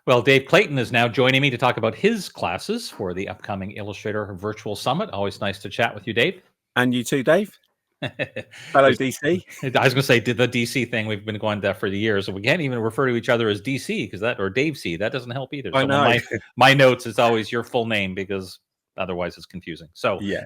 Well, Dave Clayton is now joining me to talk about his classes for the upcoming Illustrator Virtual Summit. Always nice to chat with you, Dave. And you too, Dave. Fellow DC. I was going to say, did the DC thing, we've been going that for the years, and we can't even refer to each other as DC because that, or Dave C, that doesn't help either. I So know. my notes is always your full name because otherwise it's confusing. So Yeah.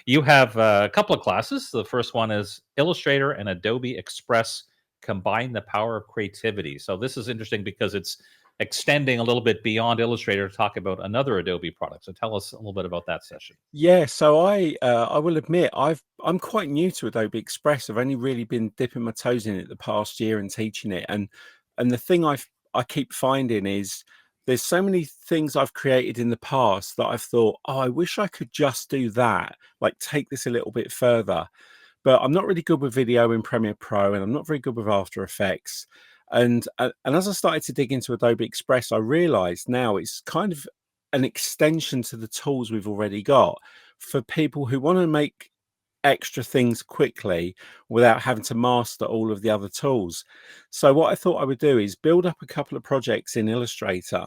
you have a couple of classes. The first one is Illustrator and Adobe Express combine the power of creativity. So this is interesting because it's extending a little bit beyond Illustrator to talk about another Adobe product. So tell us a little bit about that session. Yeah. So I will admit I'm quite new to Adobe Express. I've only really been dipping my toes in it the past year and teaching it. And the thing I keep finding is there's so many things I've created in the past that I've thought, oh, I wish I could just do that, like take this a little bit further. But I'm not really good with video in Premiere Pro, and I'm not very good with After Effects. And as I started to dig into Adobe Express, I realized now it's kind of an extension to the tools we've already got for people who want to make extra things quickly without having to master all of the other tools. So what I thought I would do is build up a couple of projects in Illustrator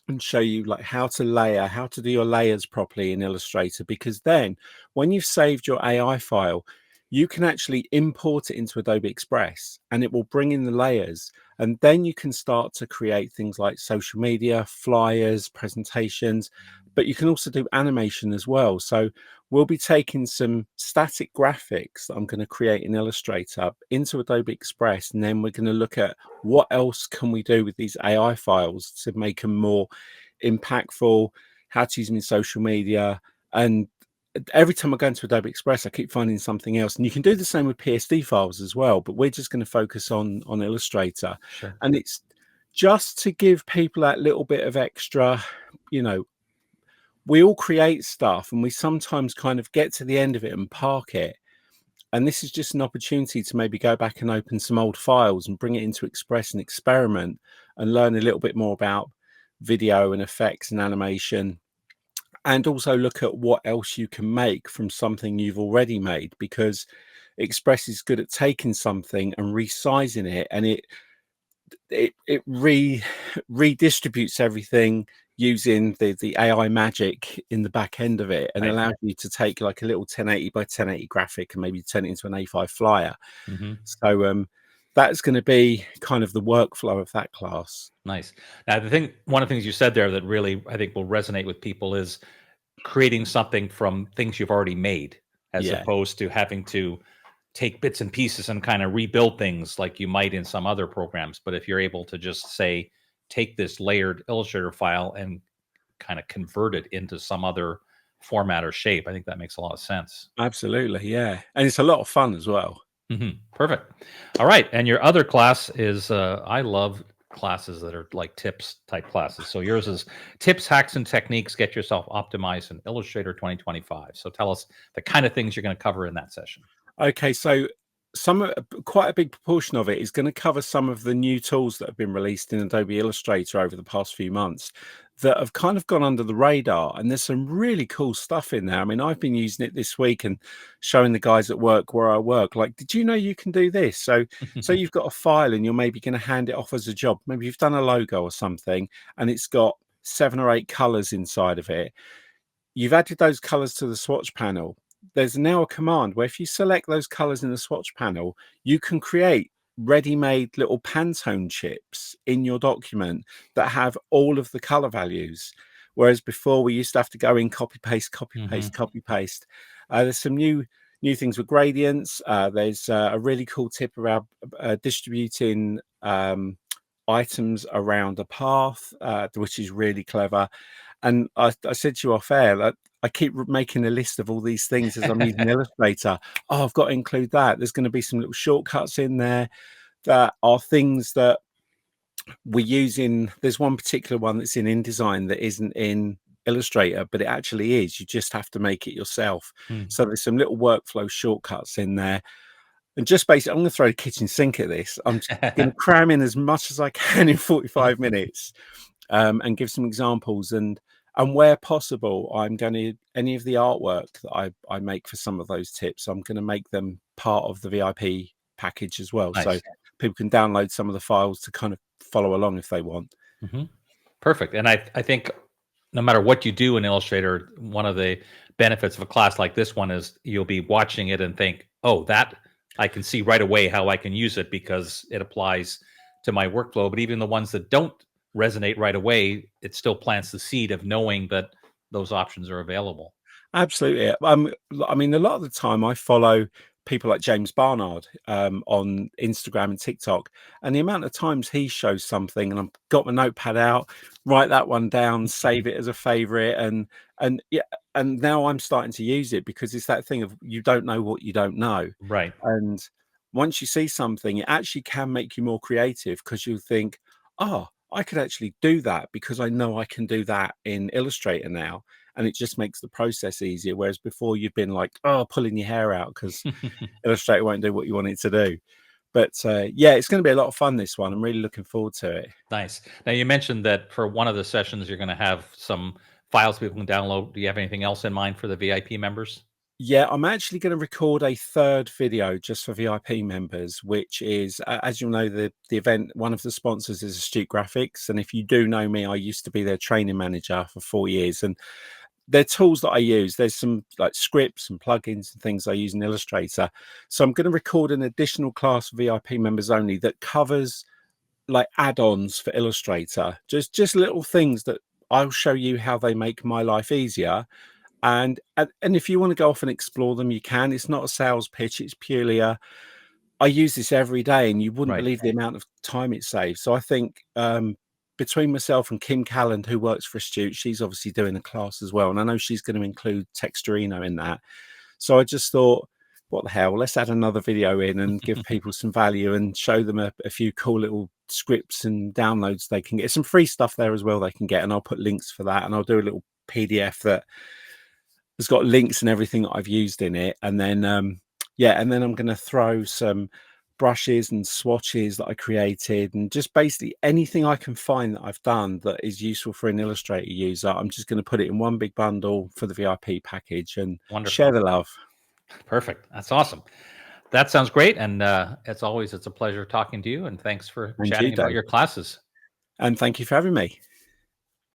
and show you like how to layer, how to do your layers properly in Illustrator, because then when you've saved your AI file, you can actually import it into Adobe Express and it will bring in the layers. And then you can start to create things like social media, flyers, presentations, but you can also do animation as well. So we'll be taking some static graphics that I'm going to create in Illustrator into Adobe Express, and then we're going to look at what else can we do with these AI files to make them more impactful, how to use them in social media. And every time I go into Adobe Express, I keep finding something else. And you can do the same with PSD files as well, but we're just going to focus on Illustrator. Sure. And it's just to give people that little bit of extra, you know, we all create stuff and we sometimes kind of get to the end of it and park it. And this is just an opportunity to maybe go back and open some old files and bring it into Express and experiment and learn a little bit more about video and effects and animation, and also look at what else you can make from something you've already made, because Express is good at taking something and resizing it, and it redistributes everything using the AI magic in the back end of it, and Right. allows you to take like a little 1080 by 1080 graphic and maybe turn it into an A5 flyer. Mm-hmm. So that's going to be kind of the workflow of that class. Nice. Now, one of the things you said there that really I think will resonate with people is creating something from things you've already made, as Yeah, opposed to having to take bits and pieces and kind of rebuild things like you might in some other programs. But if you're able to just say, take this layered Illustrator file and kind of convert it into some other format or shape, I think that makes a lot of sense. absolutely. Yeah, and it's a lot of fun as well. Perfect. All right. And your other class is, I love classes that are like tips type classes. So yours is tips, hacks, and techniques. Get yourself optimized in Illustrator 2025. So tell us the kind of things you're going to cover in that session. Okay, so quite a big proportion of it is going to cover some of the new tools that have been released in Adobe Illustrator over the past few months that have kind of gone under the radar. And there's some really cool stuff in there. I mean, I've been using it this week and showing the guys at work where I work, like, did you know you can do this? So you've got a file and you're maybe going to hand it off as a job. Maybe you've done a logo or something and it's got 7 or 8 colors inside of it. You've added those colors to the swatch panel. There's now a command where if you select those colors in the swatch panel, you can create ready-made little Pantone chips in your document that have all of the color values. Whereas before we used to have to go in copy paste, copy Hmm. paste, copy paste. There's some new things with gradients. There's a really cool tip around distributing items around a path, which is really clever. And I said to you off air that I keep making a list of all these things as I'm using Illustrator. Oh, I've got to include that. There's going to be some little shortcuts in there that are things that we use in. There's one particular one that's in InDesign that isn't in Illustrator, but it actually is. You just have to make it yourself. So there's some little workflow shortcuts in there. And just basically, I'm going to throw a kitchen sink at this. I'm going to cram in as much as I can in 45 minutes. And give some examples, and where possible, I'm going to any of the artwork that I make for some of those tips, I'm going to make them part of the VIP package as well, so Nice. people can download some of the files to kind of follow along if they want. Hmm. Perfect. And I think no matter what you do in Illustrator, one of the benefits of a class like this one is you'll be watching it and think, oh, that I can see right away how I can use it because it applies to my workflow. But even the ones that don't resonate right away, it still plants the seed of knowing that those options are available. Absolutely. I mean, a lot of the time I follow people like James Barnard on Instagram and TikTok, and the amount of times he shows something, and I've got my notepad out, write that one down, save it as a favorite, and yeah, and now I'm starting to use it because it's that thing of you don't know what you don't know, Right. and once you see something, it actually can make you more creative because you think, oh, I could actually do that because I know I can do that in Illustrator now, and it just makes the process easier. Whereas before you've been like, oh, pulling your hair out because Illustrator won't do what you want it to do. But yeah, it's going to be a lot of fun, this one. I'm really looking forward to it. Nice. Now you mentioned that for one of the sessions you're going to have some files people can download. Do you have anything else in mind for the VIP members? Yeah, I'm actually going to record a third video just for VIP members, which is, as you'll know, the event, one of the sponsors is Astute Graphics. And if you do know me, I used to be their training manager for 4 years. And they're tools that I use. There's some like scripts and plugins and things I use in Illustrator. So I'm going to record an additional class for VIP members only that covers like add-ons for Illustrator, just little things that I'll show you how they make my life easier. And if you want to go off and explore them, you can. It's not a sales pitch. It's purely a, I use this every day, and you wouldn't Right. believe the amount of time it saves. So I think between myself and Kim Calland, who works for Astute, she's obviously doing a class as well, and I know she's going to include Texturino in that. So I just thought, what the hell? Let's add another video in and give people some value and show them a few cool little scripts and downloads they can get. Some free stuff there as well they can get, and I'll put links for that, and I'll do a little PDF that has got links and everything that I've used in it. And then yeah, and then I'm going to throw some brushes and swatches that I created, and just basically anything I can find that I've done that is useful for an Illustrator user. I'm just going to put it in one big bundle for the VIP package and share Wonderful. the love. Perfect. That's awesome. That sounds great. And as always, it's a pleasure talking to you. And thanks for And you, chatting about Dave. your classes. And thank you for having me.